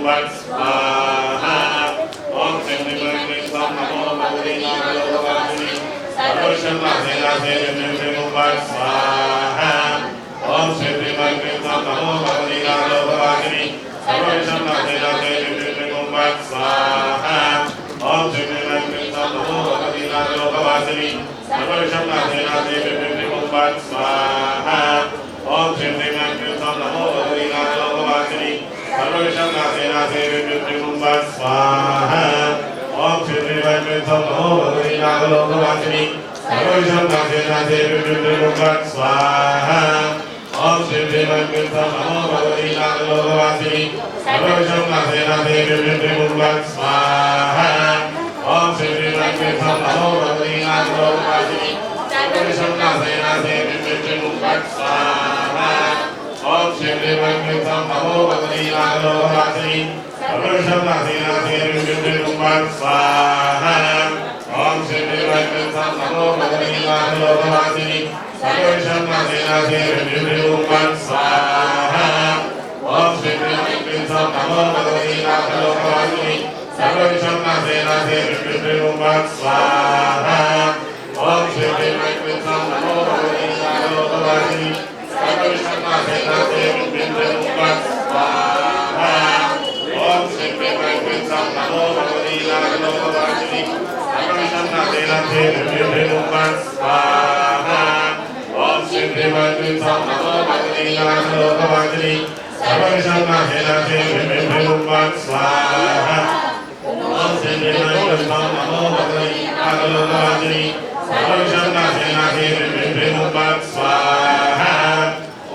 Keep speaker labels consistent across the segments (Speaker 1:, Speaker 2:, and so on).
Speaker 1: Bhat Swaha Om Shri Vimangli Sam Namo Bhagavate Nagalokavasini Sarvasham Nase Nase Vimangli Bhat Swaha Om Shri Vimangli Sam Namo Bhagavate Nagalokavasini Sarvasham Nase Nase Vimangli Bhat Swaha Om Shri Vimangli Sam Namo Bhagavate Nagalokavasini Sarvasham Nase Nase Vimangli Bhat Swaha Om Shri Vimangli Sam Namo Bhagavate Nagalokavasini Sarvasham Nase Nase Vimangli Bhat Swaha Om Shri Vimangli Sam Namo Bhagavate Nagalokavasini Sarvasham Nase Nase Vimangli Bhat Swaha Om Shri Vimangli Sam Namo Bhagavate Nagalokavasini Sarvasham Nase Nase Vimangli Bhat Swaha Om Shri Vimangli Sam Namo Bhagavate Nagalokavasini Sarvasham Nase Nase Vimangli Bhat Swaha Om Shri Vimangli Sam Namo Bhagavate Nagalokavasini Sarvasham Nase Nase Vimangli Bhat Swaha Om Shri Vimangli Sam Namo Bhagavate Nagalokavasini Sarvasham Nase Nase Vimangli Bhat Swaha Om Shri Vimangli Sam Namo Bhagavate Nagalokavasini Sarvasham Nase Nase Vimangli Bhat Swaha Om Shri Vimangli Sam Namo Bhagavate Nagalokavasini Sarvasham Nase Nase Vimangli Bhat Swaha Om Shri Vimangli Sam Namo Bhagavate Nagalokavasini Sarvasham Nase Nase Vimangli Bhat Swaha Om Shri Vimangli Sam Namo Bhagavate Nagalokavasini Sarvasham Nase Nase Vimangli Bhat Swaha Om Shri Vimangli Sam Namo Bhagavate Nagalokavasini Sarvasham Nase Nase Vimangli Bhat Swaha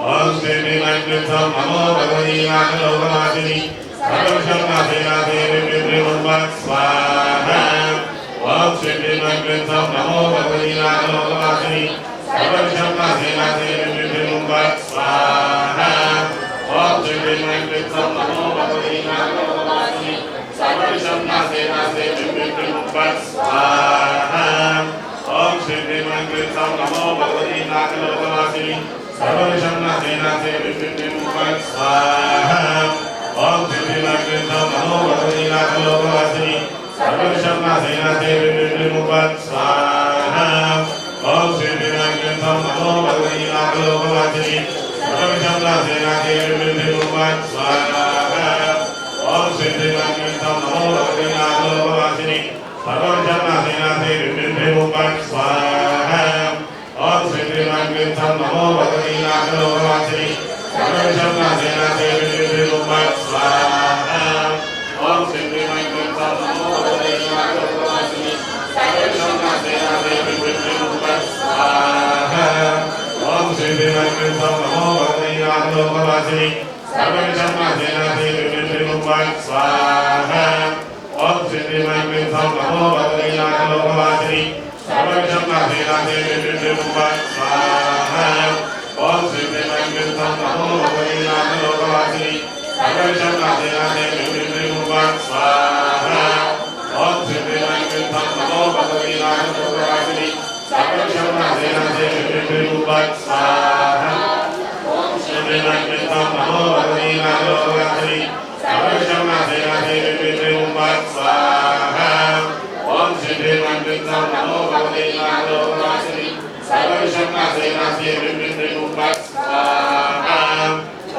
Speaker 1: Om Shri Vimangli Sam Namo Bhagavate Nagalokavasini Sarvasham Nase Nase Vimangli Bhat Swaha Om Shri Vimangli Sam Namo Bhagavate Nagalokavasini Sarvasham Nase Nase Vimangli Bhat Swaha Om Shri Vimangli Sam Namo Bhagavate Nagalokavasini Sarvasham Nase Nase Vimangli Bhat Swaha Om Shri Vimangli Sam Namo Bhagavate Nagalokavasini Sarvasham Nase Nase Vimangli Bhat Swaha Om Shri Vimangli Sam Namo Bhagavate Nagalokavasini Sarvasham Nase Nase Vimangli Bhat Swaha Om Shri Vimangli Sam Namo Bhagavate Nagalokavasini Sarvasham Nase Nase Vimangli Bhat Swaha Om Shri Vimangli Sam Namo Bhagavate Nagalokavasini Sarvasham Nase Nase Vimangli Bhat Swaha Om Shri Vimangli Sam Namo Bhagavate Nagalokavasini Sarvasham Nase Nase Vimangli Bhat Swaha Om Shri Vimangli Sam Namo Bhagavate Nagalokavasini Sarvasham Nase Nase Vimangli Bhat Swaha Om Shri Vimangli Sam Namo Bhagavate Nagalokavasini Sarvasham Nase Nase Vimangli Bhat Swaha Om Shri Vimangli Sam Namo Bhagavate Nagalokavasini Sarvasham Nase Nase Vimangli Bhat Swaha Om Shri Vimangli Sam Namo Bhagavate Nagalokavasini Sarvasham Nase Nase Vimangli Bhat Swaha Om Shri Vimangli Sam Namo Bhagavate Nagalokavasini Sarvasham Nase Nase Vimangli Bhat Swaha Om Shri Vimangli Sam Namo Bhagavate Nagalokavasini Sarvasham Nase Nase Vimangli Bhat Swaha Om Shri Vimangli Sam Namo Bhagavate Nagalokavasini Sarvasham Nase Nase Vimangli Bhat Swaha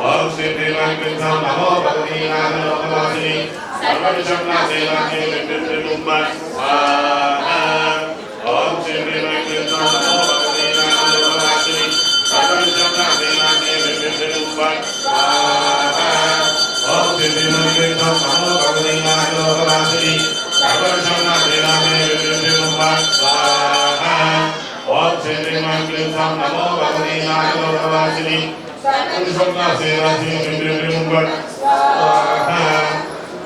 Speaker 1: Om Shri Vimangli Sam Namo Bhagavate Nagalokavasini Sarvasham Nase Nase Vimangli Bhat Swaha Om Shri Vimangli Sam Namo Bhagavate Nagalokavasini Sarvasham Nase Nase Vimangli Bhat Swaha Om Shri Vimangli Sam Namo Bhagavate Nagalokavasini Sarvasham Nase Nase Vimangli Bhat Swaha Om Shri Vimangli Sam Namo Bhagavate Nagalokavasini Sarvasham Nase Nase Vimangli Bhat Swaha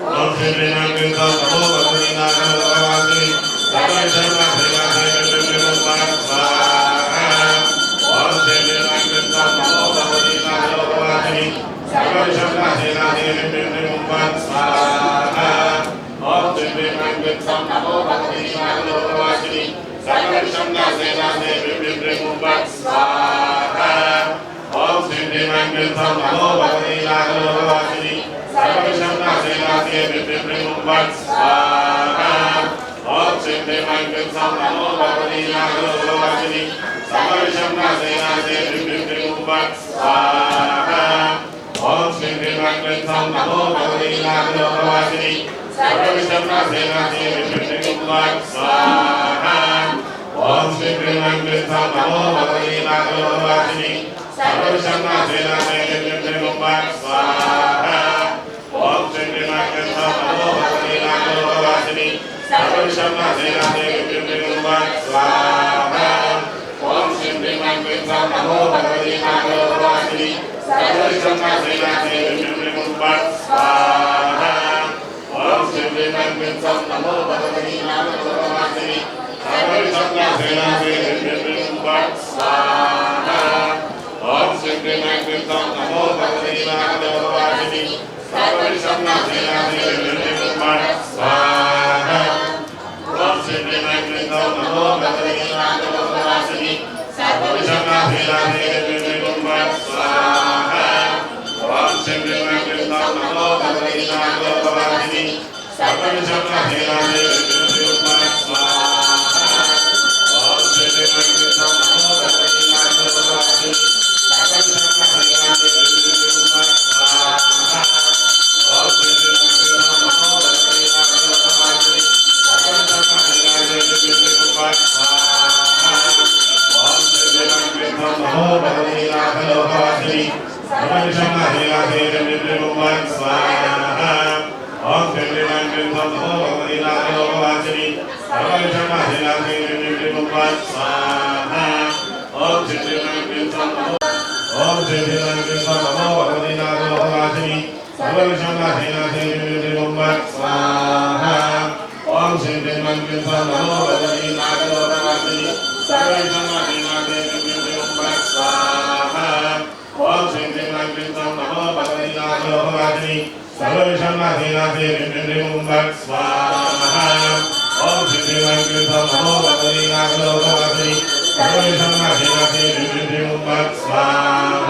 Speaker 1: Om Shri Vimangli Sam Namo Bhagavate Nagalokavasini Sarvasham Nase Nase Vimangli Bhat Swaha Om Shri Vimangli Sam Namo Bhagavate Nagalokavasini Sarvasham Nase Nase Vimangli Bhat Swaha Om Shri Vimangli Sam Namo Bhagavate Nagalokavasini Sarvasham Nase Nase Vimangli Bhat Swaha Om Shri Vimangli Sam Namo Bhagavate Nagalokavasini Sarvasham Nase Nase Mumbhat Swaha Om Shri Mangal Sam Namo Bhagavati Nagarogavasini Samarisham Nase Nase Vibhim Mumbhat Swaha Om Shri Mangal Sam Namo Bhagavati Nagarogavasini Samarisham Nase Nase Vibhim Mumbhat Swaha Om Shri Mangal Sam Namo Bhagavati Nagarogavasini Samarisham Nase Nase Vibhim Mumbhat Swaha Om Shri Mangal Sam Namo Bhagavati Nagarogavasini Samarisham Nase Nase Vibhim Mumbhat Swaha Om Shri Mangal Sam Namo Bhagavati Nagarogavasini Samarisham Nase Nase Vibhim Mumbhat Swaha Om Shri Mangal Sam Namo Bhagavati Nagarogavasini Samarisham Nase Nase Vibhim Mumbhat Swaha Om Shri Mangal Sam Namo Bhagavati Nagarogavasini Samarisham Nase Nase Vibhim Mumbhat Swaha Om Shri Mangal Sam Namo Bhagavati Nagarogavasini Samarisham Nase Nase Vibhim Mumbhat Swaha Om Shri Mangal Sam Namo Bhagavati Nagarogavasini Samarisham Nase Nase Vibhim Mumbhat Swaha Om Shri Mangal Sam Namo Bhagavati Nagarogavasini Samarisham Nase Nase Vibhim Mumbhat Swaha Om Shri Mangal Sam Namo Bhagavati Nagarogavasini Samarisham Nase Nase Vibhim Mumbhat Swaha Om Shri Mangal Sam Namo Bhagavati Nagarogavasini Samarisham Nase Nase Vibhim Mumbhat Swaha Om Shri Mangal Sam Namo Bhagavati Nagarogavasini Samarisham Nase Nase Vibhim Mumbhat Swaha Om Shri Mangal Sam Namo Om Shri Mangal Sam Namo Bhagavati Nagarogavasini Samarisham Nase Nase Vibhim Mumbhat Swaha Om Shri Mangal Sam Namo Bhagavati Nagarogavasini Samarisham Nase Nase Vibhim Mumbhat Swaha Om Shri Mangal Sam Namo Bhagavati Nagarogavasini Samarisham Nase Nase Vibhim Mumbhat Swaha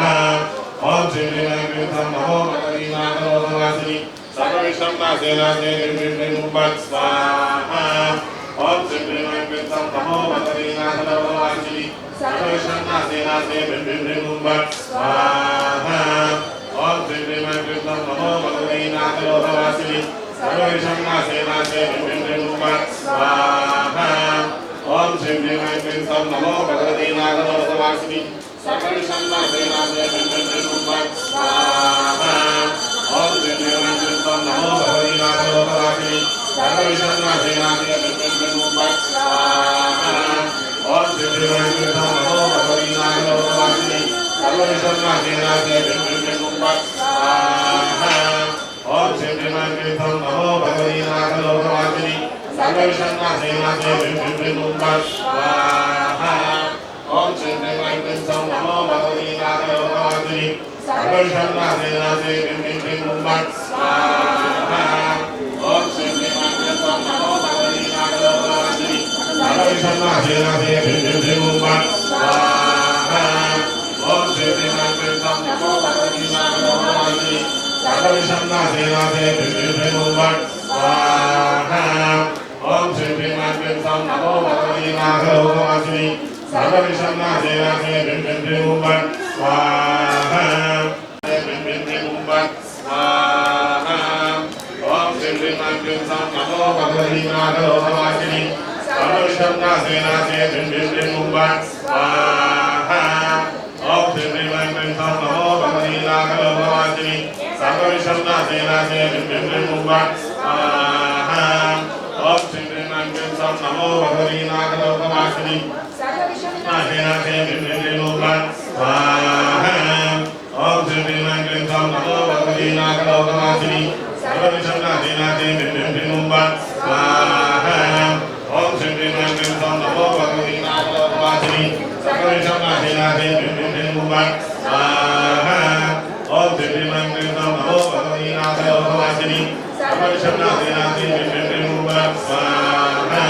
Speaker 1: Om Shri Mangal Sam Namo Bhagavati Nagarogavasini Samarisham Nase Nase Vibhim Mumbhat Swaha Om Shri Mangal Sam Namo Bhagavati Nagarogavasini Samarisham Nase Nase Vibhim Mumbhat Swaha Om Shri Mangal Sam Namo Bhagavati Nagarogavasini Samarisham Nase Nase Vibhim Mumbhat Swaha Om Shri Mangal Sam Namo Bhagavati Nagarogavasini Samarisham Nase Nase Vibhim Mumbhat Swaha Om Shri Mangal Sam Namo Bhagavati Nagarogavasini Samarisham Nase Nase Vibhim Mumbhat Swaha Om Shri Mangal Sam Namo Bhagavati Nagarogavasini Samarisham Nase Nase Vibhim Mumbhat Swaha Om Shri Mangal Sam Namo Bhagavati Nagarogavasini Samarisham Nase Nase Vibhim Mumbhat Swaha Om Shri Mangal Sam Namo Bhagavati Nagarogavasini Samarisham Nase Nase Vibhim Mumbhat Swaha Om Shri Mangal Sam Namo Bhagavati Nagarogavasini Samarisham Nase Nase Vibhim Mumbhat Swaha Om Shri Mangal Sam Namo Bhagavati Nagarogavasini Samarisham Nase Nase Vibhim Mumbhat Swaha Om Shri Mangal Sam Namo Bhagavati Nagarogavasini Samarisham Nase Nase Vibhim Mumbhat Swaha Om Shri Mangal Sam Namo Bhagavati Nagarogavasini Samarisham Nase Nase Vibhim Mumbhat Swaha Vibhim Mumbhat Swaha Om Shri Mangal Sam Namo Bhagavati Nagarogavasini Samarisham Nase Nase Vibhim Mumbhat Swaha Om Shri Mangal Sam Namo Bhagavati Nagarogavasini Samarisham Nase Nase Vibhim Mumbhat Swaha Om Shri Mangal Sam Namo Bhagavati Nagarogavasini Samarisham Nase Nase Vibhim Mumbhat Swaha Om Shri Mangal Sam Namo Bhagavati Nagarogavasini Samarisham Nase Nase Vibhim Mumbhat Swaha Om Shri Mangal Sam Namo Bhagavati Nagarogavasini Samarisham Nase Nase Vibhim Mumbhat Swaha Om Shri Mangal Sam Namo Bhagavati Nagarogavasini Samarisham Nase Nase Vibhim Mumbhat Swaha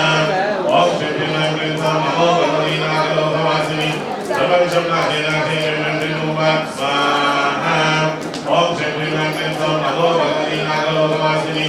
Speaker 1: Om Shri Mangal Sam Namo Bhagavati Nagarogavasini Samarisham Nase Nase Vibhim Mumbhat Swaha Om Shri Mangal Sam Namo Bhagavati Nagarogavasini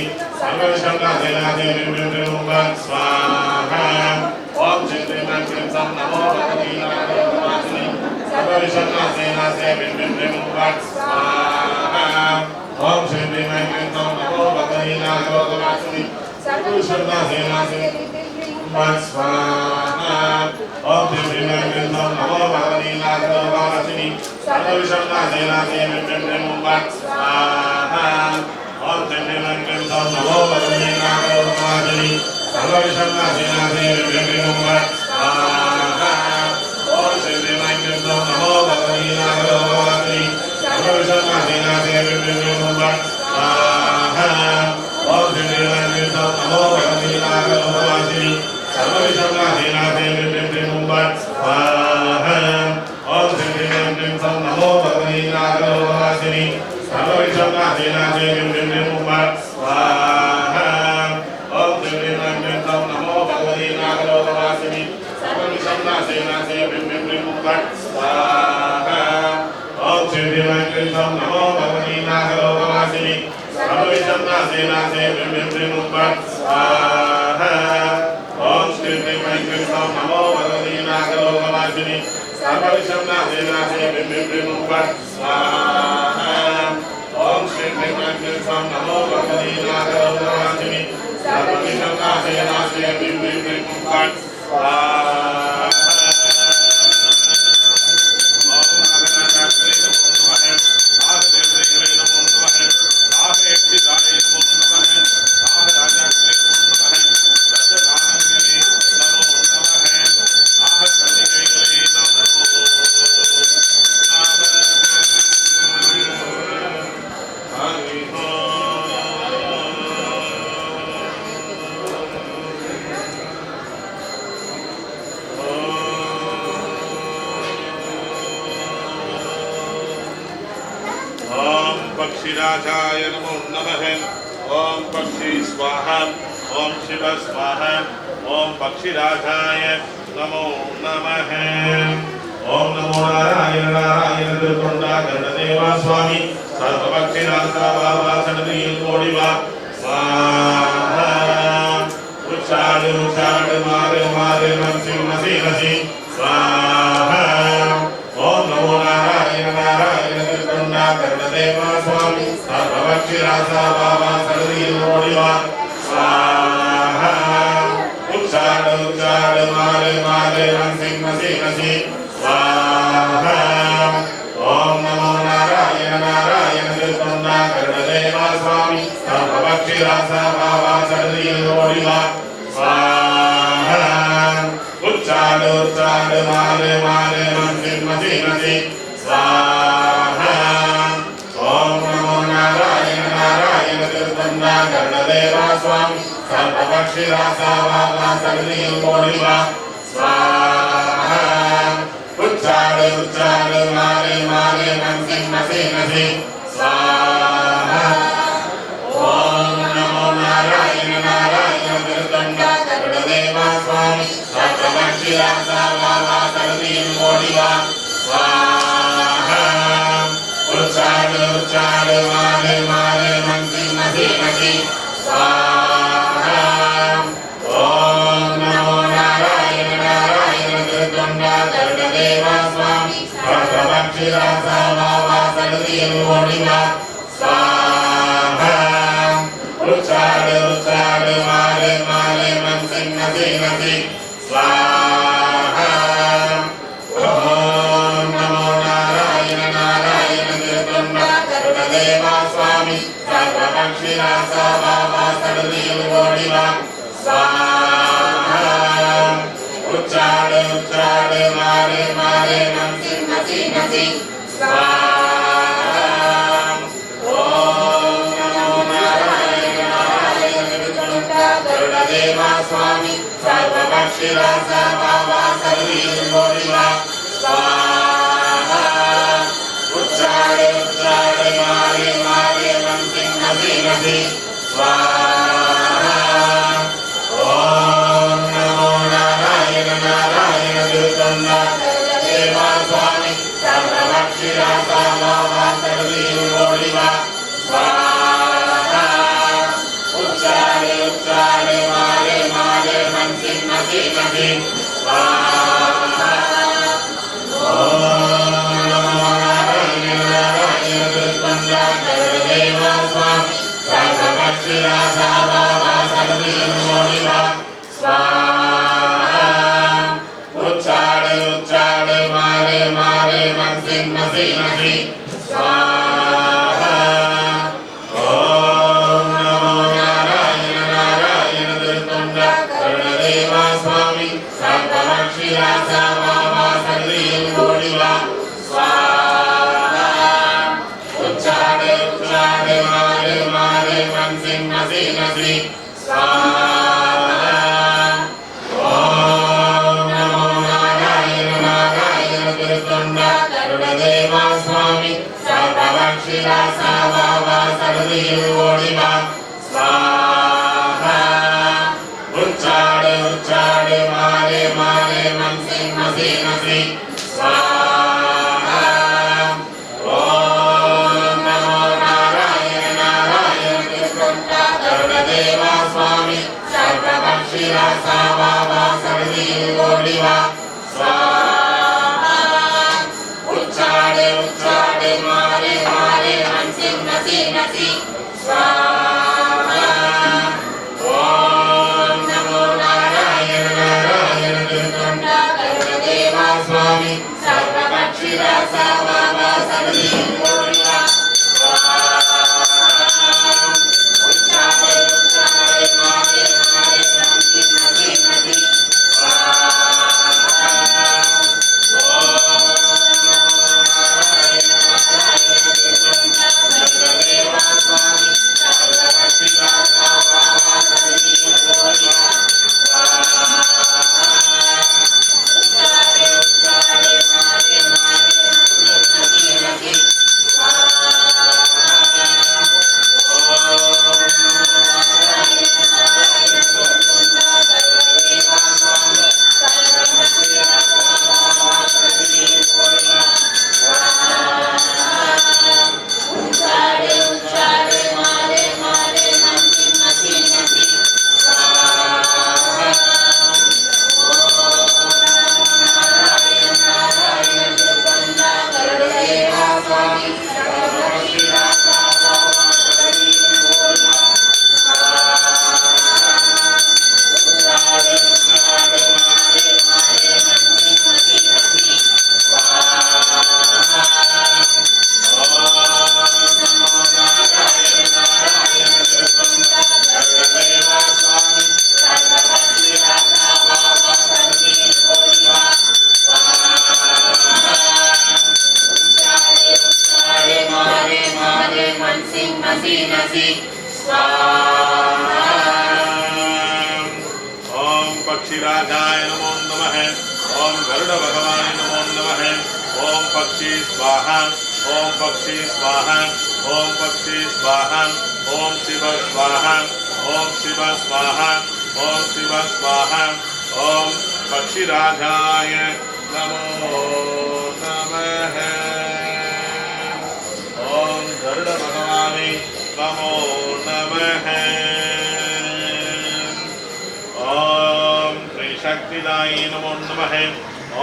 Speaker 1: पक्षिराजाय नमो नमः। ओम पक्षी स्वाहा। ओम शिव स्वाहा। ओम पक्षिराजाय नमो नमः। ओम नमो नारायण नारायण तिरुतोंडा गणदेवा स्वामी सर्वपक्षिराजा बाबा सन्निधिயில் கோடி வா स्वाहा। उच्चाड़ उच्चाड़ मारे मारे मनसी नसी नसी स्वाहा। ओम नमो नारायण नारायण तिरुतोंडा गणदेवा स्वामी सर्वपक्षिराजा बाबा सन्निधिயில் கோடி வா स्वाहा। उच्चाड़ उच्चाड़ मारे मारे मनसी नसी नसी स्वाहा। ओम नमो नारायण नारायण तिरुतोंडा गणदेवा स्वामी सर्वपक्षिराजा बाबा सन्निधिயில் கோடி வா स्वाहा। उच्चाड़ उच्चाड़ मारे मारे मनसी नसी नसी स्वाहा। ओम नमो नारायण नारायण तिरुतोंडा गणदेवा स्वामी सर्वपक्षिराजा बाबा सन्निधिயில் கோடி வா स्वाहा। उच्चाड़ उच्चाड़ मारे मारे मनसी नसी नसी स्वाहा। ओम नमो नारायण नारायण तिरुतोंडा गणदेवा स्वामी सर्वपक्षिराजा बाबा सन्निधिயில் கோடி வா स्वाहा। उच्चाड़ उच्चाड़ मारे मारे मनसी नसी नसी स्वाहा। ओम नमो नारायण नारायण तिरुतोंडा गणदेवा स्वामी सर्वपक्षिराजा बाबा सन्निधिயில் கோடி வா स्वाहा। उच्चाड़ उच्चाड़ मारे मारे मनसी नसी नसी स्वाहा। ओम नमो नारायण नारायण तिरुतोंडा गणदेवा स्वामी सर्वपक्षिराजा बाबा सन्निधिயில் கோடி வா स्वाहा। उच्चाड़ उच्चाड़ मारे मारे मनसी नसी नसी स्वाहा। ओम नमो नारायण नारायण तिरुतोंडा गणदेवा स्वामी सर्वपक्षिराजा बाबा सन्निधिயில் கோடி வா स्वाहा। उच्चाड़ उच्चाड़ मारे मारे मनसी नसी नसी स्वाहा। ओम नमो नारायण नारायण तिरुतोंडा गणदेवा स्वामी सर्वपक्षिराजा बाबा सन्निधिயில் கோடி வா स्वाहा। उच्चाड़ पक्षीराजाय नमो नमः। ओम गरुड़ भगवान नमो नमः। ओम पक्षी स्वाहा। ओम पक्षी स्वाहा। ओम पक्षी स्वाहा। ओम शिव स्वाहा। ओम शिव स्वाहा। ओम शिव स्वाहा। ओम पक्षीराजाय नमो नमः। ओम गरुड़ भगवान नमो नमः। शक्तिदायी नमो नमः।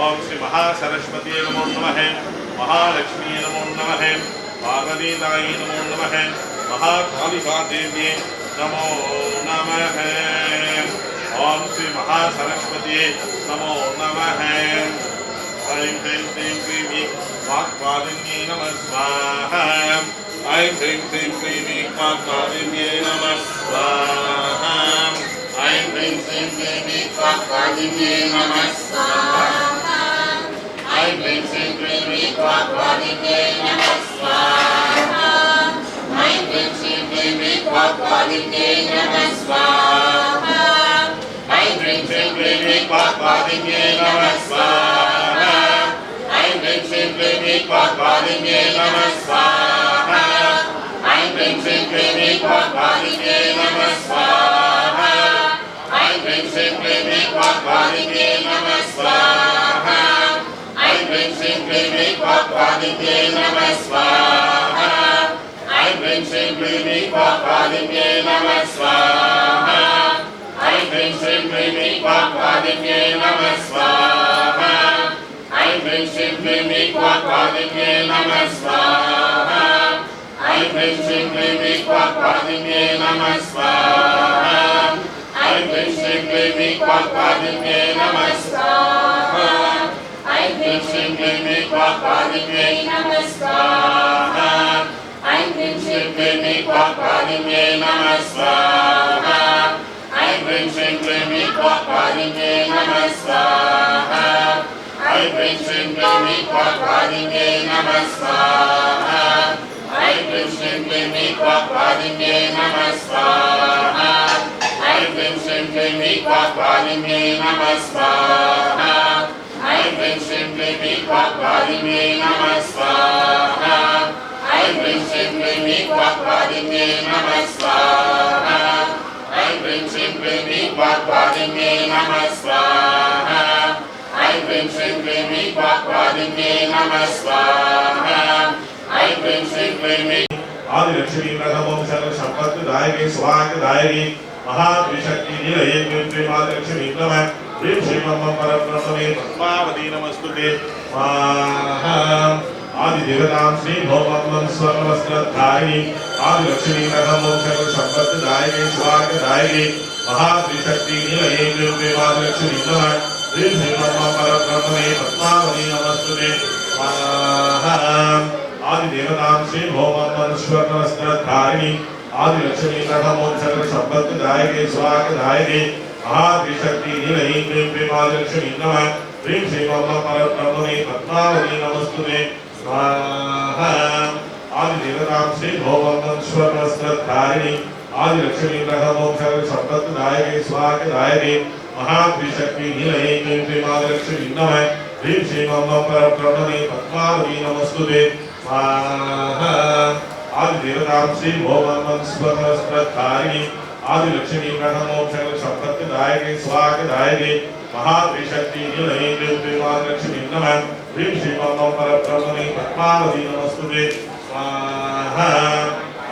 Speaker 1: ओम श्री महासरस्वती नमो नमः। महालक्ष्मी नमो नमः। पार्वतीदायी नमो नमः। महाकालिका देवी नमो नमः। ओम श्री महासरस्वती नमो नमः। ऐं ह्रीं श्रीं क्लीं वाक्पालिन्यै नमः स्वाहा। ऐं ह्रीं श्रीं क्लीं वाक्पालिन्यै नमः स्वाहा। ऐं ह्रीं श्रीं क्लीं वाक्पालिन्यै नमः स्वाहा। ऐं ह्रीं श्रीं क्लीं वाक्पालिन्यै नमः स्वाहा। ऐं ह्रीं श्रीं क्लीं वाक्पालिन्यै नमः स्वाहा। ऐं ह्रीं श्रीं क्लीं वाक्पालिन्यै नमः स्वाहा। ऐं ह्रीं श्रीं क्लीं वाक्पालिन्यै नमः स्वाहा। ऐं ह्रीं श्रीं क्लीं वाक्पालिन्यै नमः स्वाहा। ऐं ह्रीं श्रीं क्लीं वाक्पालिन्यै नमः स्वाहा। ऐं ह्रीं श्रीं क्लीं वाक्पालिन्यै नमः स्वाहा। ऐं ह्रीं श्रीं क्लीं वाक्पालिन्यै नमः स्वाहा। ऐं ह्रीं श्रीं क्लीं वाक्पालिन्यै नमः स्वाहा। ऐं ह्रीं श्रीं क्लीं वाक्पालिन्यै नमः स्वाहा। ऐं ह्रीं श्रीं क्लीं ईक्वाक्वादिन्ये नमः स्वाहा ऐं ह्रीं श्रीं क्लीं ईक्वाक्वादिन्ये नमः स्वाहा ऐं ह्रीं श्रीं क्लीं ईक्वाक्वादिन्ये नमः स्वाहा ऐं ह्रीं श्रीं क्लीं ईक्वाक्वादिन्ये नमः स्वाहा ऐं ह्रीं श्रीं क्लीं ईक्वाक्वादिन्ये नमः स्वाहा ऐं ह्रीं श्रीं क्लीं ईक्वाक्वादिन्ये नमः स्वाहा ऐं ह्रीं श्रीं क्लीं ईक्वाक्वादिन्ये नमः स्वाहा ऐं ह्रीं श्रीं क्लीं ईक्वाक्वादिन्ये नमः स्वाहा ऐं ह्रीं श्रीं क्लीं ईक्वाक्वादिन्ये नमः स्वाहा ऐं ह्रीं श्रीं क्लीं ईक्वाक्वादिन्ये नमः स्वाहा ऐं ह्रीं श्रीं क्लीं ईक्वाक्वादिन्ये नमः स्वाहा ऐं ह्रीं श्रीं क्लीं ईक्वाक्वादिन्ये नमः स्वाहा ऐं ह्रीं श्रीं क्लीं आदिलक्ष्मी प्रथमं सर्व संपत्तिदायिके स्वाहादायिके महात्रिशक्ति निलये क्लीं आदिलक्ष्मी नमः ह्रीं श्रीं मम परब्रह्मणे पद्मावती नमस्तुते स्वाहा आदिदेवतां श्री भौमं सर्वस्त्रधारिणी आदिलक्ष्मी प्रथमं सर्व संपत्तिदायिके स्वाहादायिके महात्रिशक्ति निलये क्लीं आदिलक्ष्मी नमः ह्रीं श्रीं मम परब्रह्मणे पद्मावती नमस्तुते स्वाहा आदिदेवतां श्री भौमं सर्वस्त्रधारिणी आदिलक्ष्मी प्रथमं सर्व संपत्तिदायिके स्वाहादायिके महात्रिशक्ति निलये क्लीं आदिलक्ष्मी नमः ह्रीं श्रीं मम परब्रह्मणे पद्मावती नमस्तुते स्वाहा आदिदेवतां श्री भौमं सर्वस्त्रधारिणी आदिलक्ष्मी प्रथमं सर्व संपत्तिदायिके स्वाहादायिके महात्रिशक्ति निलये क्लीं आदिलक्ष्मी नमः ह्रीं श्रीं मम परब्रह्मणे पद्मावती नमस्तुते स्वाहा आदिदेवतां श्री भौमं सर्वस्त्रधारिणी आदिलक्ष्मी प्रथमं सर्व संपत्तिदायिके स्वाहादायिके महात्रिशक्ति निलये क्लीं आदिलक्ष्मी नमः ह्रीं श्रीं मम परब्रह्मणे पद्मावती नमस्तुते स्वाहा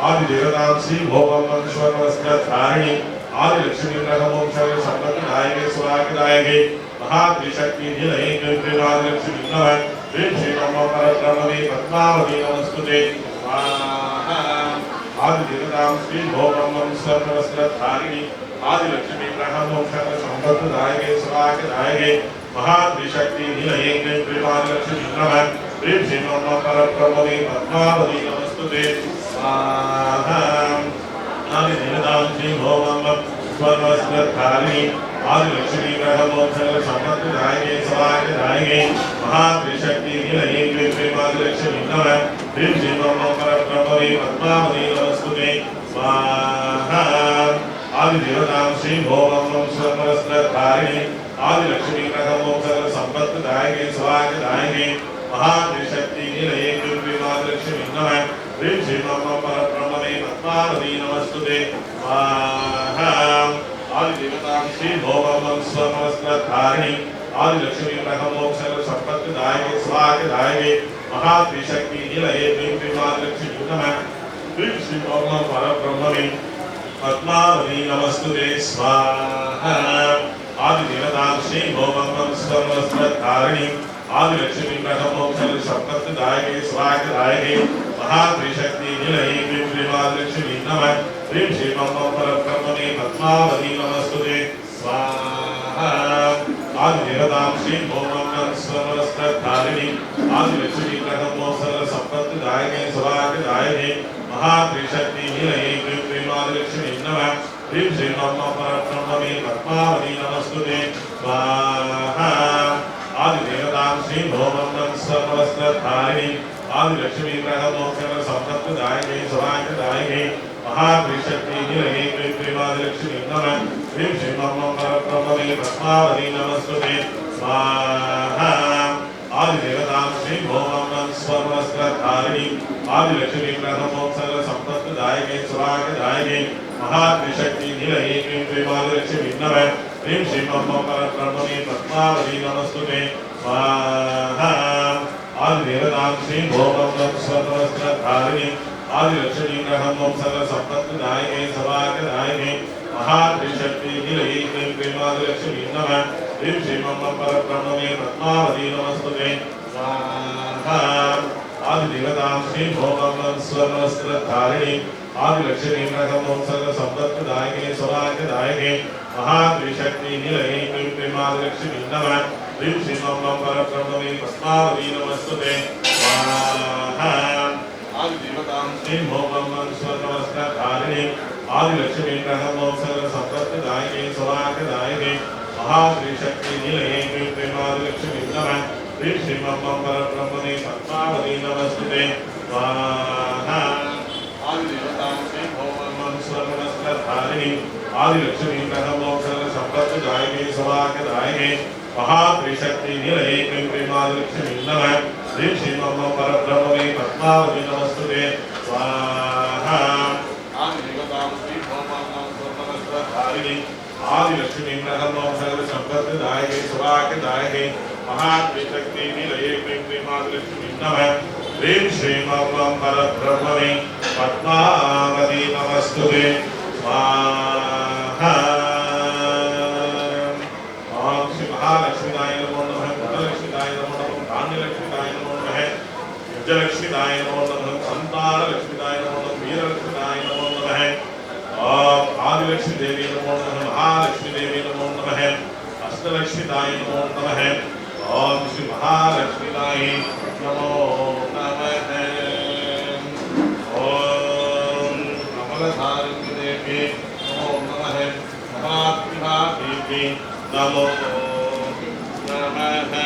Speaker 1: आदिदेवतां श्री भौमं सर्वस्त्रधारिणी आदिलक्ष्मी प्रथमं सर्व संपत्तिदायिके स्वाहादायिके महात्रिशक्ति निलये क्लीं आदिलक्ष्मी नमः ह्रीं श्रीं मम परब्रह्मणे पद्मावती नमस्तुते स्वाहा आदिदेवतां श्री भौमं सर्वस्त्रधारिणी आदिलक्ष्मी प्रथमं सर्व संपत्तिदायिके स्वाहादायिके महात्रिशक्ति निलये क्लीं आदिलक्ष्मी नमः ह्रीं श्रीं मम परब्रह्मणे पद्मावती नमस्तुते स्वाहा आदिदेवतां श्री भौमं सर्वस्त्रधारिणी आदिलक्ष्मी प्रथमं सर्व संपत्तिदायिके स्वाहादायिके महात्रिशक्ति निलये क्लीं आदिलक्ष्मी नमः ह्रीं श्रीं मम परब्रह्मणे पद्मावती नमस्तुते स्वाहा आदिदेवतां श्री भौमं सर्वस्त्रधारिणी आदिलक्ष्मी प्रथमं सर्व संपत्तिदायिके स्वाहादायिके महात्रिशक्ति निलये क्लीं आदिलक्ष्मी नमः ह्रीं श्रीं मम परब्रह्मणे पद्मावती नमस्तुते स्वाहा आदिदेवतां श्री भौमं सर्वस्त्रधारिणी आदिलक्ष्मी प्रथमं सर्व संपत्तिदायिके स्वाहादायिके महात्रिशक्ति निलये क्लीं आदिलक्ष्मी नमः ह्रीं श्रीं मम परब्रह्मणे पद्मावती नमस्तुते स्वाहा आदिदेवतां श्री भौमं सर्वस्त्रधारिणी आदिलक्ष्मी प्रथमं सर्व संपत्तिदायिके स्वाहादायिके महात्रिशक्ति निलये क्लीं आदिलक्ष्मी नमः ह्रीं श्रीं मम परब्रह्मणे पद्मावती नमस्तुते स्वाहा आदिदेवतां श्री भौमं सर्वस्त्रधारिणी आदिलक्ष्मी प्रथमं सर्व संपत्तिदायिके स्वाहादायिके महात्रिशक्ति निलये क्लीं आदिलक्ष्मी नमः ह्रीं श्रीं मम परब्रह्मणे पद्मावती नमस्तुते स्वाहा आदिदेवतां श्री भौमं सर्वस्त्रधारिणी आदिलक्ष्मी प्रथमं सर्व संपत्तिदायिके स्वाहादायिके महात्रिशक्ति निलये क्लीं आदिलक्ष्मी नमः ह्रीं श्रीं मम परब्रह्मणे पद्मावती नमस्तुते स्वाहा आदिदेवतां श्री भौमं सर्वस्त्रधारिणी आदिलक्ष्मी प्रथमं सर्व संपत्तिदायिके स्वाहादायिके महात्रिशक्ति निलये क्लीं आदिलक्ष्मी नमः ह्रीं श्रीं मम परब्रह्मणे पद्मावती नमस्तुते स्वाहा आदिदेवतां श्री भौमं सर्वस्त्रधारिणी आदिलक्ष्मी प्रथमं सर्व संपत्तिदायिके स्वाहादायिके महात्रिशक्ति निलये क्लीं आदिलक्ष्मी नमः ह्रीं श्रीं मम परब्रह्मणे पद्मावती नमस्तुते स्वाहा आदिदेवतां श्री भोगं स्वर्णवस्त्रधारिणी आदिलक्ष्मी नरकं सर्व संपत्तिदायिके सौभाग्यदायिके महात्रिशक्ति निलये क्लीं आदिलक्ष्मी नमः ह्रीं श्रीं मम परब्रह्मणे तस्मावती नमस्तुते स्वाहा आदिदेवतां श्री भोगं स्वर्णवस्त्रधारिणी आदिलक्ष्मी नरकं सर्व संपत्तिदायिके सौभाग्यदायिके महात्रिशक्ति निलये क्लीं आदिलक्ष्मी नमः ह्रीं श्रीं मम परब्रह्मणे तस्मावती नमस्तुते स्वाहा आदिदेवतां श्री भोगं स्वर्णवस्त्रधारिणी आदिलक्ष्मी नरकं सर्व संपत्तिदायिके सौभाग्यदायिके महात्रिशक्ति निलये क्लीं आदिलक्ष्मी नमः ह्रीं श्रीं मम परब्रह्मणे तस्मावती नमस्तुते स्वाहा आदिदेवतां श्री भोगं स्वर्णवस्त्रधारिणी आदिलक्ष्मी नरकं सर्व संपत्तिदायिके सौभाग्यदायिके महात्रिशक्ति निलये क्लीं आदिलक्ष्मी नमः ह्रीं श्रीं मम परब्रह्मणे तस्मावती नमस्तुते स्वाहा ओम श्री महालक्ष्मीदाय नमो नमः धनलक्ष्मीदाय नमो नमः धान्यलक्ष्मीदाय नमो नमः युजलक्ष्मीदाय नमो नमः संतानलक्ष्मीदाय नमो नमः वीरलक्ष्मीदाय नमो नमः ओम आदिलक्ष्मी देवी नमो नमः महालक्ष्मी देवी नमो नमः अष्टलक्ष्मीदाय नमो नमः ओम श्री महालक्ष्मीदाय नमो नमः ओम कमलधारिणी देवी नमो नमः महात्मा देवी नमो नमः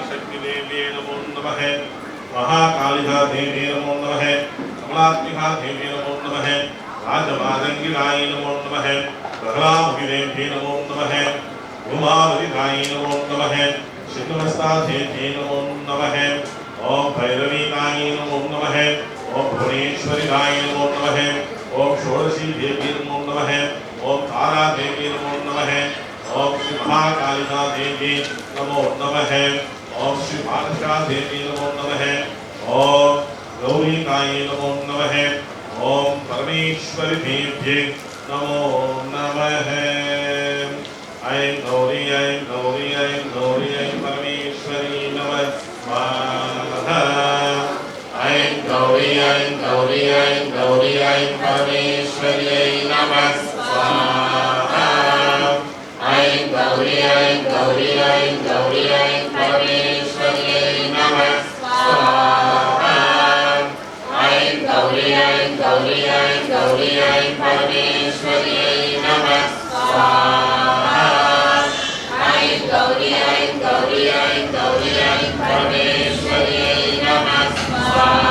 Speaker 1: शक्ति देवी नमो नमः महाकालिका देवी नमो नमः कमलात्मिका देवी नमो नमः राजमादंगिराय नमो नमः प्रहलामुखी देवी नमो नमः उमावतीराय नमो नमः शिवमस्ता देवी नमो नमः ओम भैरवीकाय नमो नमः ओम भुवनेश्वरीकाय नमो नमः ओम षोडशी देवी नमो नमः ओम तारा देवी नमो नमः ओम श्री महाकालिका देवी नमो नमः ओम श्री भानुका देवी नमो नमः ओम गौरीकाय नमो नमः ओम परमेश्वरी देव्यै नमो नमः ऐं गौरी ऐं गौरी ऐं गौरी ऐं परमेश्वरी नमः स्वाहा ऐं गौरी ऐं गौरी ऐं गौरी ऐं परमेश्वर्यै नमः स्वाहा ऐं गौरी ऐं गौरी ऐं गौरी ऐं परमेश्वर्यै नमः स्वाहा ऐं गौरी ऐं गौरी ऐं गौरी ऐं परमेश्वर्यै नमः स्वाहा ऐं गौरी ऐं गौरी ऐं गौरी ऐं परमेश्वर्यै नमः स्वाहा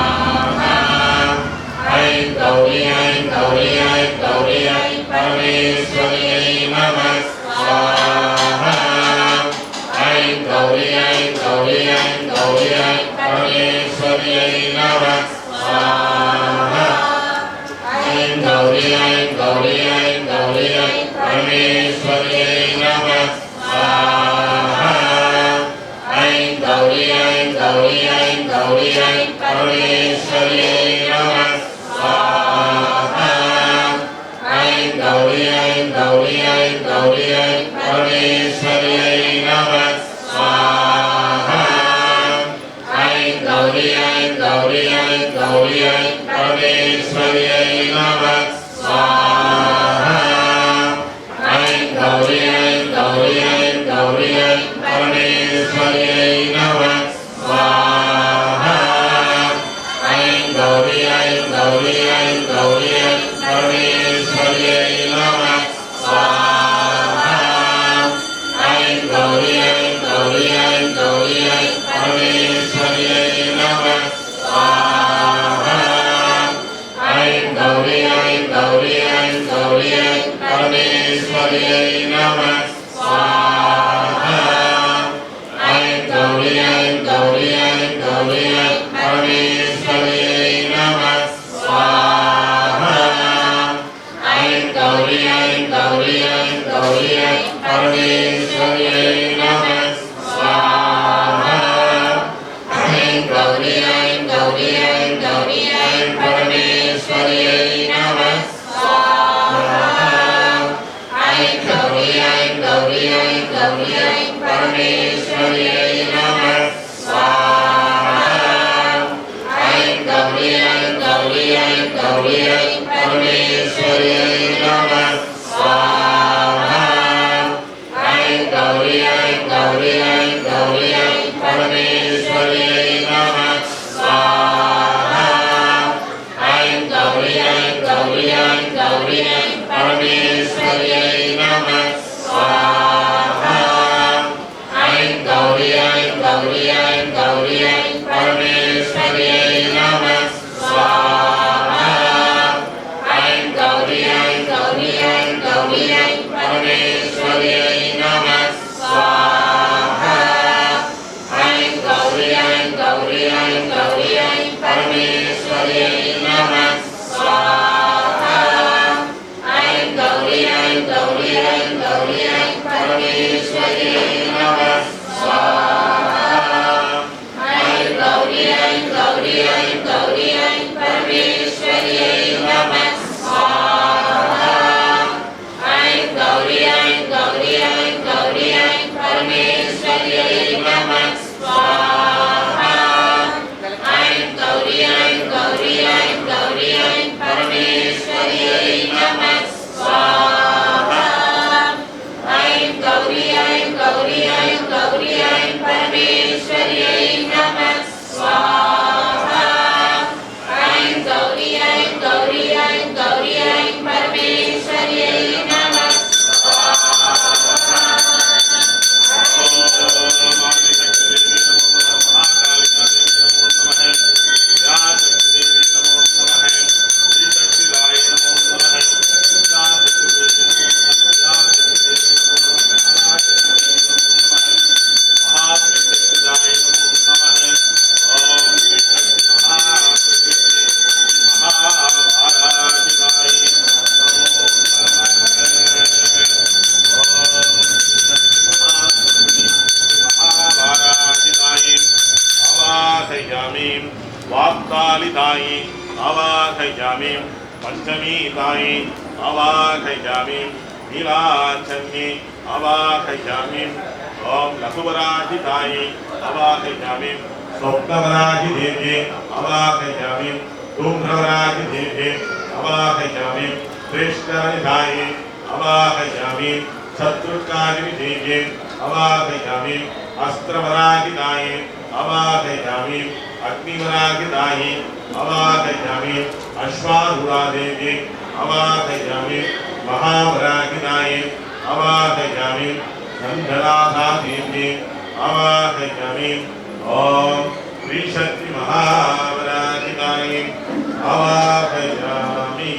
Speaker 1: ऐं गौरी ऐं गौरी ऐं गौरी ऐं परमेश्वर्यै नमः स्वाहा ऐं गौरी ऐं गौरी ऐं गौरी ऐं परमेश्वर्यै नमः स्वाहा ऐं गौरी ऐं गौरी ऐं गौरी ऐं परमेश्वर्यै नमः स्वाहा ऐं गौरी ऐं गौरी ऐं गौरी ऐं परमेश्वर्यै नमः स्वाहा ऐं गौरी ऐं गौरी ऐं गौरी ऐं परमेश्वर्यै नमः स्वाहा ऐं गौरी ऐं गौरी ऐं गौरी ऐं परमेश्वर्यै नमः स्वाहा ऐं गौरी ऐं गौरी ऐं गौरी ऐं परमेश्वर्यै नमः स्वाहा ऐं गौरी ऐं गौरी ऐं गौरी ऐं परमेश्वर्यै नमः स्वाहा ऐं गौरी ऐं गौरी ऐं गौरी ऐं परमेश्वर्यै नमः स्वाहा ऐं गौरी ऐं परमेश्वर्यै नमः स्वाहा ऐं गौरी ऐं गौरी ऐं गौरी ऐं परमेश्वर्यै नमः स्वाहा ऐं गौरी ऐं गौरी ऐं गौरी ऐं परमेश्वर्यै नमः स्वाहा ऐं गौरी ऐं गौरी ऐं गौरी ऐं परमेश्वर्यै नमः स्वाहा ऐं गौरी ऐं गौरी ऐं गौरी ऐं परमेश्वर्यै नमः स्वाहा ऐं गौरी ऐं गौरी ऐं गौरी ऐं परमेश्वर्यै नमः स्वाहा ऐं गौरी ऐं गौरी ऐं गौरी ऐं परमेश्वर्यै नमः स्वाहा ऐं गौरी ऐं गौरी ऐं गौरी ऐं परमेश्वर्यै नमः स्वाहा ऐं गौरी ऐं गौरी ऐं गौरी ऐं परमेश्वर्यै नमः स्वाहा ऐं गौरी ऐं गौरी ऐं गौरी ऐं परमेश्वर्यै नमः स्वाहा ऐं गौरी ऐं गौरी ऐं गौरी ऐं परमेश्वर्यै नमः वाक्तालितायि अवाहयामि पंचमीतायि अवाहयामि नीलाचन्ये अवाहयामि ओम लघुवराजितायि अवाहयामि स्वप्नवराजिदेव्ये अवाहयामि धूम्रवराजिदेव्ये अवाहयामि श्रेष्ठनिधाये अवाहयामि शत्रुकारिदेव्ये अवाहयामि अस्त्रवराजिताये अवाहयामि अग्निवरागितायि अवाहयामि अश्वारूढादेव्ये अवाहयामि महावरागितायि अवाहयामि गन्धराधादेव्ये अवाहयामि ओम त्रिशक्ति महावरागितायि अवाहयामि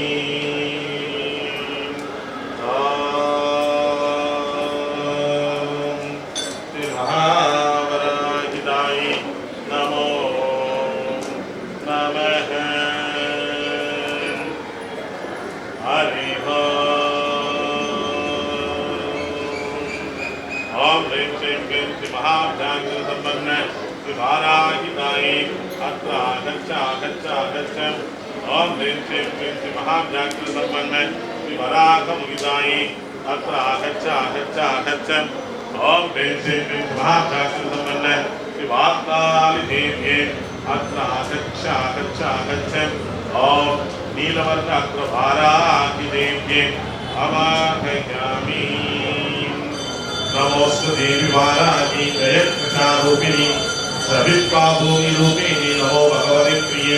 Speaker 1: वाराहिताये अत्र आगच्छ आगच्छ आगच्छ ओम ह्रीं श्रीं क्लीं श्री महाव्याघ्र संपन्न श्री वराहमुदिताये अत्र आगच्छ आगच्छ आगच्छ ओम ह्रीं श्रीं क्लीं श्री महाव्याघ्र संपन्न श्री वाक्तालिदेव्ये अत्र आगच्छ आगच्छ आगच्छ ओम नीलवर्ण अत्र वाराहिदेव्ये अवाहयामि नमोस्तु देवी वाराहि जयत्प्रचारूपिणी सविष्पाभूमि रूपिणी नमो भगवते प्रिये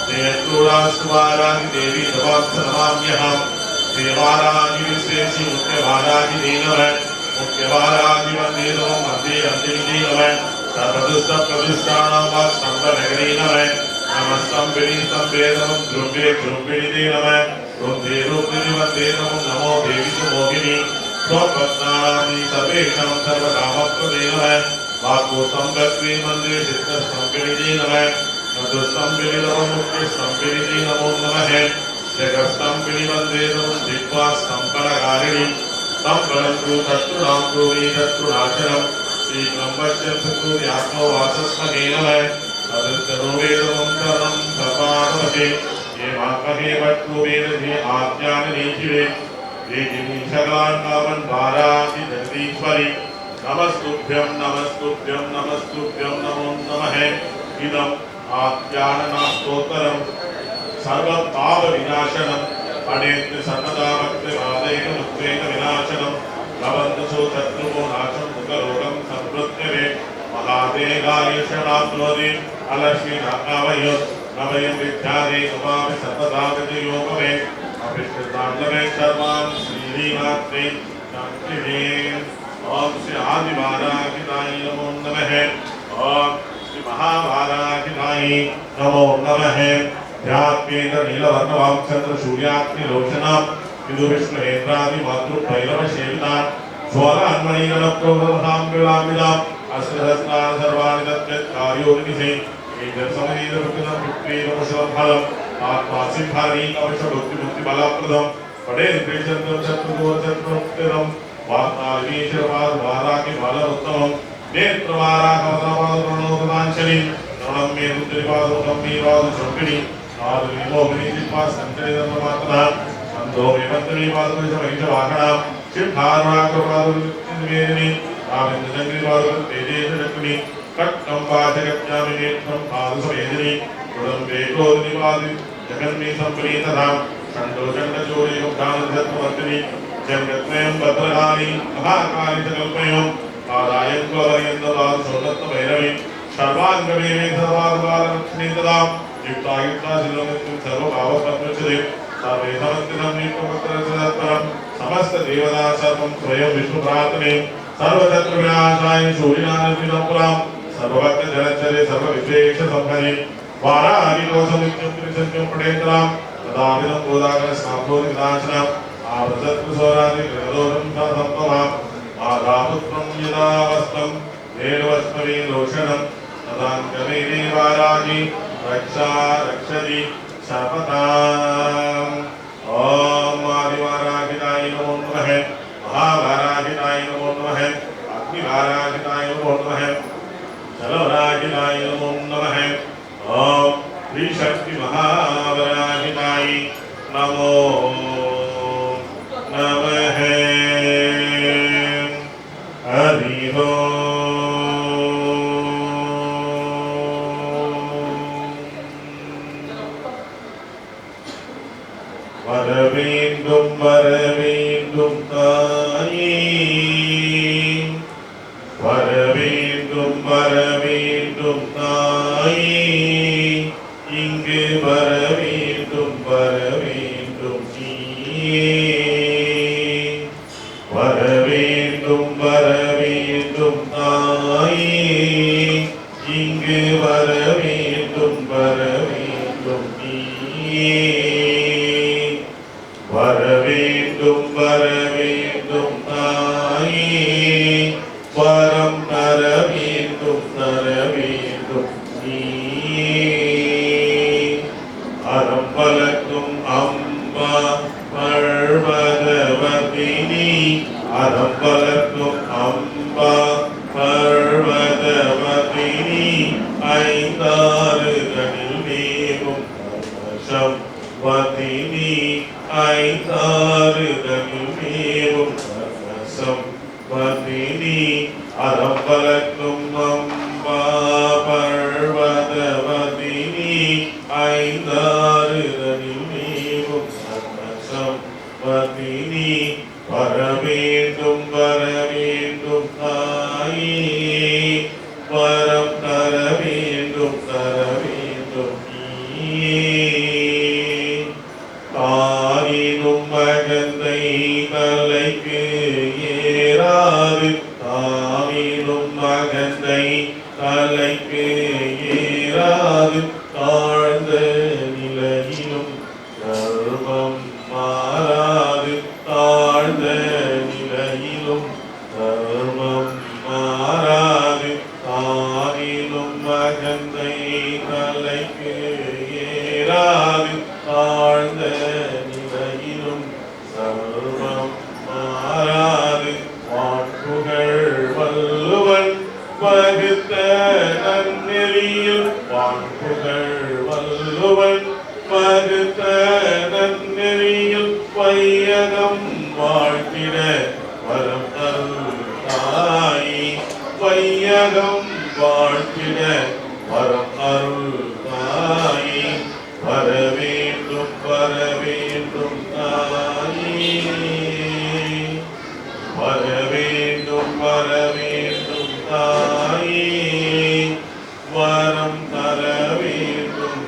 Speaker 1: जयत्रूढास्तु वाराहि देवी नमांस नमाम्यहम् देवाराहि विश्वेशि मुख्यवाराहि नमः मुख्यवाराहि वन्दे नमः वन्दे अन्तिनि नमः सर्वदुष्टप्रविष्टानां स्तम्भनगरी नमः नमस्तम्भिनी स्तम्भे नमः ध्रुवे ध्रुविणी नमः रुन्धे रुन्धिनि वन्दे नमो देवी मोहिनी स्वपत्नानि सर्वेषां सर्वकामप्रदे नमः वाक्कोस्तम्भक्री मन्दिरे चित्तस्तम्भिनी नमः मधुस्तम्भिनी नमः मुक्तिस्तम्भिनी नमो नमः जगस्तम्भिनी वन्दे नमः जिह्वा स्तम्भनकारिणी स्तम्भनं तत्तृणां ब्रूहि तत्तृणाचनं शीघ्रं वच्यन्तु आत्मवासस्महे नमः अदन्तरोवेदमं सर्वात्मके ये मात्महे वट्टुवेदे आज्ञाननीचिरे ये जिनी सकलान् वाराहि जगदीश्वरि नमस्तुभ्यं नमस्तुभ्यं नमस्तुभ्यं नमो नमः इदम् आज्ञाननास्तोत्रं सर्वपापविनाशनं पठेत् सर्वदा भक्तिभावेन मुक्तेन विनाशनं भवन्तु शत्रुमो नाशं दुःखरोगं संवृत्यते महाते गायेशनाप्नोति अलक्ष्मीनावयो नवयं विद्यादे नमामि सर्वदा विजयोपमे अभिष्टदाण्डमे सर्वान् श्रीमात्रे शान्तिः। ओम श्री आदिवाराहिताय नमो नमः। ओम श्री महावाराहिताय नमो नमः। ध्यात्मेन्द्र नीलवर्णवां चंद्र सूर्याग्निलोचनां विदुविष्णुहेन्द्रादि मातृभैरवसेवितां स्वरान्मणिगणप्रभृतां विलामिदाम् अस्त्रहस्तान् सर्वाणि तत्कार्योनिधे एतत्समनीतभक्तिदं पुत्रेणमुषलफलम् आत्मासिंहारीकवशभक्तिमुक्तिबलप्रदं पठेन् प्रेषन्तं शत्रुदोषत्रमुक्तिदं वार्तालीशरपादवाराकि बालमुत्तमं नेत्रवाराकवदनपादप्रणोदनाञ्जलिं नमनं मे रुद्रिपादं मे पादशोभिनि आदुनिमोहिनी दिपासञ्चरितमातः सन्तो मे मन्त्रिपादमहिषवाहणां शिवधारणाकपादमेदिनि आविन्दचङ्ग्रिपादतेजेशशक्तिनि कट्टं वाचकज्ञामि नेत्रं पादसमेदिनि गुणं वेगोदिनिपादि जगन्मे सम्प्रीततां षण्डोचण्डचोरीमुग्धानधत्ववर्तिनि जगत्मयं भद्रकाली महाकाली च कल्पयों आदायं क्वलयन्दवादशोदत्तभैरवी सर्वाङ्गमेवे सर्वाद्वारलक्ष्मीतदां युक्तायुक्ता शिलोमित्युं सर्वभावपद्मचदे सर्वे समस्तिनं नित्यपत्रचदत्तरं समस्तदेवता सर्वं स्वयं विष्णुप्रार्थने सर्वशत्रुविनाशाय सूर्यनारायणपुरां सर्वभक्तजनचरे सर्वविशेषसंहरे वाराहिकोशमित्युं त्रिसत्यं पठेतरां तदाविदं गोदाकरस्नाम्भोनिदाचनम् आवृतत्वसौरादिगणदोषं संभवाम् माधापुत्रं यदा वस्त्रं वेणुवस्त्रमे लोचनं तदाङ्गमे वाराहि रक्षा रक्षति शपथाम्। ॐ आदिवाराहिताय नमो नमः। महावाराहिताय नमो नमः। अग्निवाराहिताय नमो नमः। जलवराहिताय नमो नमः। ॐ श्रीशक्ति महावराहिताय नमो नमः। हरि ओम। வரவேண்டும் வரவேண்டும் தாயே வரவேண்டும் வரவேண்டும் தாயே இங்கு வரவேண்டும் வரவேண்டும் நீயே வரவேண்டும் வரவேண்டும் தாயே இங்கு வரவேண்டும் வரவேண்டும் நீயே வரவேண்டும் வரவேண்டும் தாயே வரம் தரவேண்டும் தரவேண்டும் நீயே அறம் வளர்க்கும் அம்பா பர்வதவதினி அறம் வளர்க்கும் அம்பா பர்வதவதினி ஐந்தாறு கணில் மேவும் பரமசம் வதினி ஐந்தாறு கணில் மேவும் பரமசம் வதினி அறம் வளர்க்கும் அம்பா பர்வதவதினி ஐந்தாறு கணில் மேவும் பரமசம் வதினி வரவேண்டும் வரவேண்டும் தாயே வரம் தரவேண்டும் தரவேண்டும் நீயே தாயினும் மகந்தை தலைக்கு ஏறாது தாயினும் மகந்தை தலைக்கு ஏறாது தாழ்ந்த நிலையிலும் தர்மம் மாறாது தாழ்ந்த நிலையிலும் தர்மம் மாறாது தாயினும் மகந்தை தலைக்கு ஏறாது தாழ்ந்த நிலையிலும் சர்வம் மாறாது வான்புகழ் வல்லுவன் வகுத்த நன்னெறியில் வான்புகழ் வல்லுவன் வகுத்த நன்னெறியில் வையகம் வாழ்த்திட வரம் தரும் தாயே வையகம் வாழ்த்திட வரம் அருள் தாயே வரவேண்டும் வரவேண்டும் தாயே வரவேண்டும் வரவேண்டும் தாயே வரம் தர வேண்டும்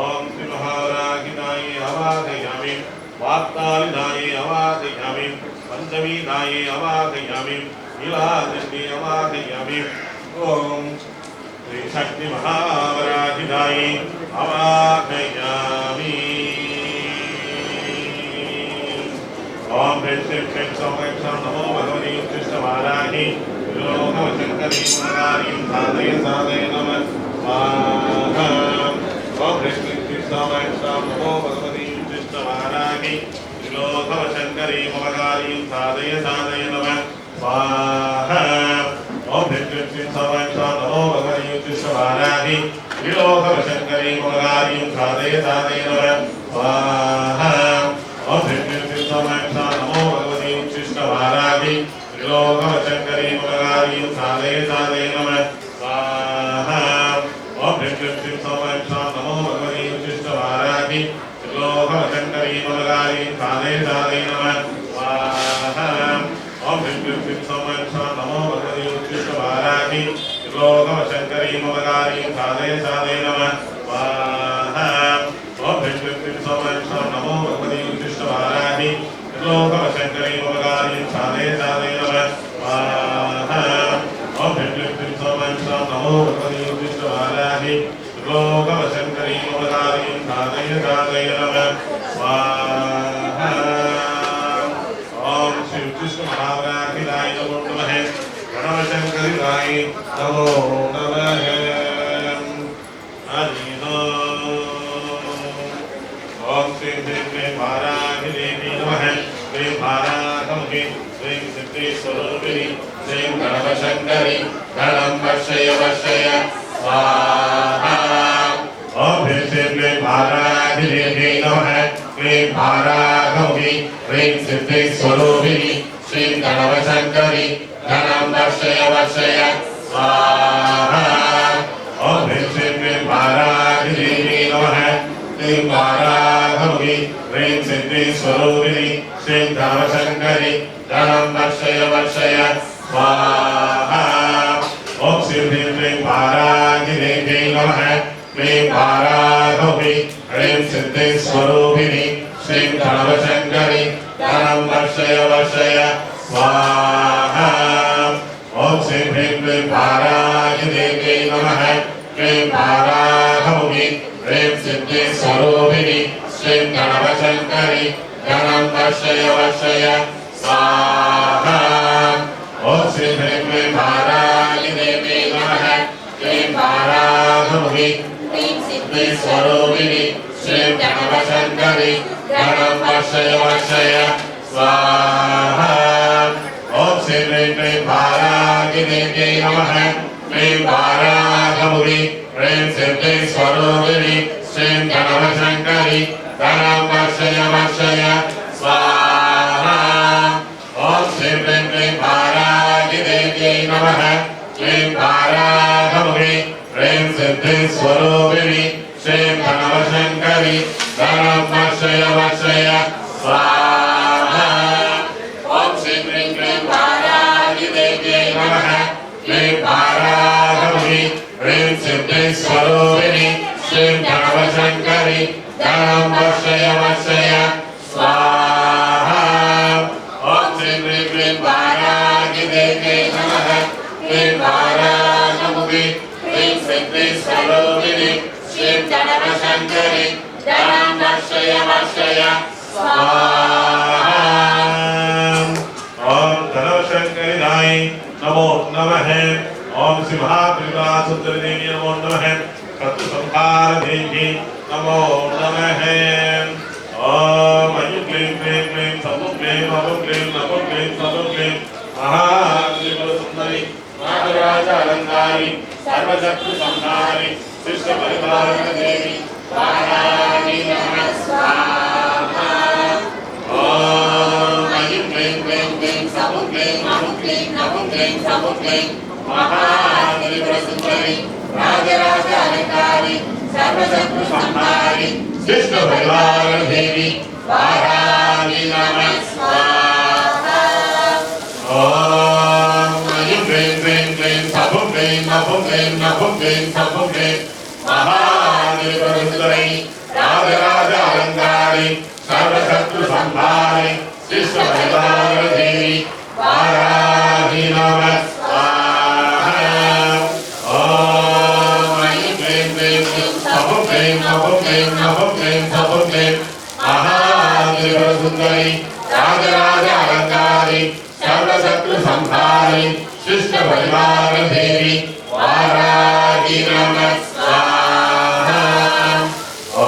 Speaker 1: ஓம் ஸ்ரீ மகாராஜினாயே அவாதயாமி வாக்தாலினாயே அவாதயாமி பஞ்சமீனாயே அவாதயாமி நீலாதண்டி அவாதயாமி ஓம் श्री शक्ति महावराहिदायी अवाहयामि ओम ह्रीं सौम्यं नमो भगवती कृष्णवाराहि लोकवशंकरी मुरारी साधय साधय नमः स्वाहा ओम ह्रीं सौम्यं नमो भगवती कृष्णवाराहि लोकवशंकरी मुरारी साधय साधय नमः स्वाहा ओम ह्रीं सौम्यं नमो भगवती कृष्णवाराहि लोकवशंकरी मुरारी साधय साधय नमः स्वाहा ओम ह्रीं सौम्यं नमो भगवती कृष्णवाराहि लोकवशंकरी मुरारी साधय साधय नमः स्वाहा ओम ह्रीं सौम्यं नमो भगवती कृष्णवाराहि लोकवशंकरी मुरारी साधय साधय नमः स्वाहा ओम ह्रीं सौम्यं नमो भगवती कृष्णवाराहि लोकवशंकरी मुरारी साधय साधय नमः स्वाहा ओम ह्रीं सौम्यं नमो भगवती कृष्णवाराहि लोकवशंकरी मुरारी साधय साधय नमः स्वाहा ओम ह्रीं सौम्यं नमो भगवती कृष्णवाराहि लोकवशंकरी मुरारी साधय साधय नमः स्वाहा ओम श्री कृष्ण महावराहिदाय नमो नमः प्रणवशंकरिदाय नमो नमः हरि ओम श्री देवी वाराहिदेवी नमः श्री वाराहमुखे श्री सिद्धेश्वरूपिणी श्री गणवशंकरी गणं वर्षय वर्षय स्वाहा ओम श्री वाराहिदेवी नमः श्री वाराहमुखे श्री सिद्धेश्वरूपिणी श्री गणवशंकरी गणं वर्षय वर्षय स्वाहा ओम श्री वाराहिदेवी नमः श्री वाराहमुखे श्री सिद्धेश्वरूपिणी श्री गणवशंकरी गणं वर्षय वर्षय स्वाहा ओम श्री वाराहिदेवी नमः श्री वाराहमुखे श्री सिद्धेश्वरूपिणी श्री गणवशंकरी गणं वर्षय वर्षय स्वाहा ओम श्री वाराहिदेवी नमः श्री वाराहमुखे श्री सिद्धेश्वरूपिणी श्री गणवशंकरी गणं वर्षय वर्षय स्वाहा ओम श्री वाराहिदेवी नमः श्री वाराहमुखे श्री सिद्धेश्वरूपिणी श्री गणवशंकरी गणं वर्षय वर्षय स्वाहा ओम श्री वाराहिदेवी नमः श्री वाराहमुखे श्री सिद्धेश्वरूपिणी श्री गणवशंकरी गणं वर्षय वर्षय स्वाहा ओम श्री वाराहिदेवी नमः श्री वाराहमुखे श्री सिद्धेश्वरूपिणी श्री गणवशंकरी गणं वर्षय वर्षय स्वाहा ओम श्री वाराहिदेवी नमः श्री वाराहमुखे श्री सिद्धेश्वरूपिणी श्री गणवशंकरी गणं वर्षय वर्षय स्वाहा ओम श्री वाराहिदेवी नमः श्री वाराहमुखे श्री सिद्धेश्वरूपिणी श्री गणवशंकरी गणं वर्षय वर्षय स्वाहा ओम गणवशंकरिदाय नमो नमः ओम श्री महात्रिपुरासुंदरी नमो नमः शत्रुसंहार देवी नमो नमः ओम ऐं क्लीं क्लीं क्लीं सौं क्लीं नमो क्लीं नमो क्लीं सौं क्लीं महात्रिपुरसुंदरी नागराज अलंकारी सर्वशत्रुसंहारी शिष्ट परिवार देवी वाराहि नमः स्वाहा ओम ऐं क्लीं क्लीं क्लीं सौं क्लीं नमो क्लीं सौं क्लीं महात्रिपुरसुंदरी नागराज अलंकारी सर्वशत्रुसंहारी शिष्ट परिवार देवी वाराहि नमः स्वाहा ॐ ऐं क्लीं क्लीं क्लीं सभुं क्लीं नभुं क्लीं नभुं क्लीं सभुं क्लीं महादेवसुन्दरी राजराज अलङ्कारी सर्वशत्रुसंहारी शिष्टभैरवदेवी वाराही नमः स्वाहा ॐ ऐं क्लीं क्लीं क्लीं सभुं क्लीं नभुं क्लीं नभुं क्लीं सभुं क्लीं महादेवसुन्दरी राजराज अलङ्कारी सर्वशत्रुसंहारी शिष्टभैरवदेवी वाराही नमः स्वाहा ॐ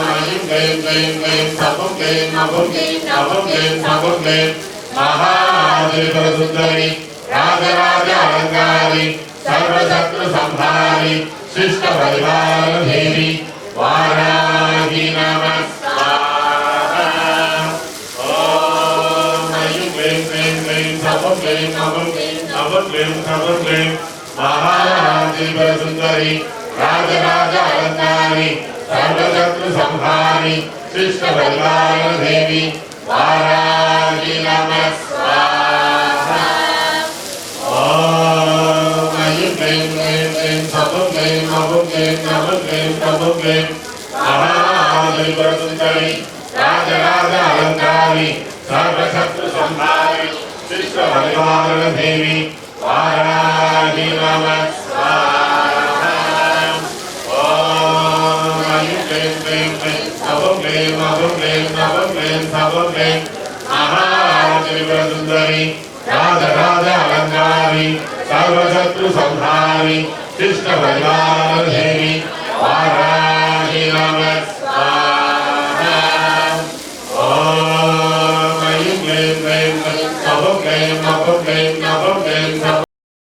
Speaker 1: ऐं क्लीं क्लीं क्लीं सभुं क्लीं नभुं क्लीं नभुं क्लीं सभुं क्लीं महादेवसुन्दरी राजराज अलङ्कारी सर्वशत्रुसंहारी शिष्टभैरवदेवी वाराही नमः स्वाहा ॐ ऐं क्लीं क्लीं क्लीं सभुं क्लीं नभुं क्लीं नभुं क्लीं सभुं क्लीं महादेवसुन्दरी राजराज अलङ्कारी सर्वशत्रुसंहारी शिष्टभैरवदेवी वाराही नमः स्वाहा ॐ ऐं क्लीं क्लीं क्लीं सभुं क्लीं नभुं क्लीं नभुं क्लीं सभुं क्लीं महादेवसुन्दरी राजराज अलङ्कारी सर्वशत्रुसंहारी शिष्टभैरवदेवी वाराही नमः स्वाहा ॐ ऐं क्लीं क्लीं क्लीं सभुं क्लीं नभुं क्लीं नभुं क्लीं सभुं क्लीं महादेवसुन्दरी राजराज अलङ्कारी सर्वशत्रुसंहारी शिष्टभैरवदेवी वाराही नमः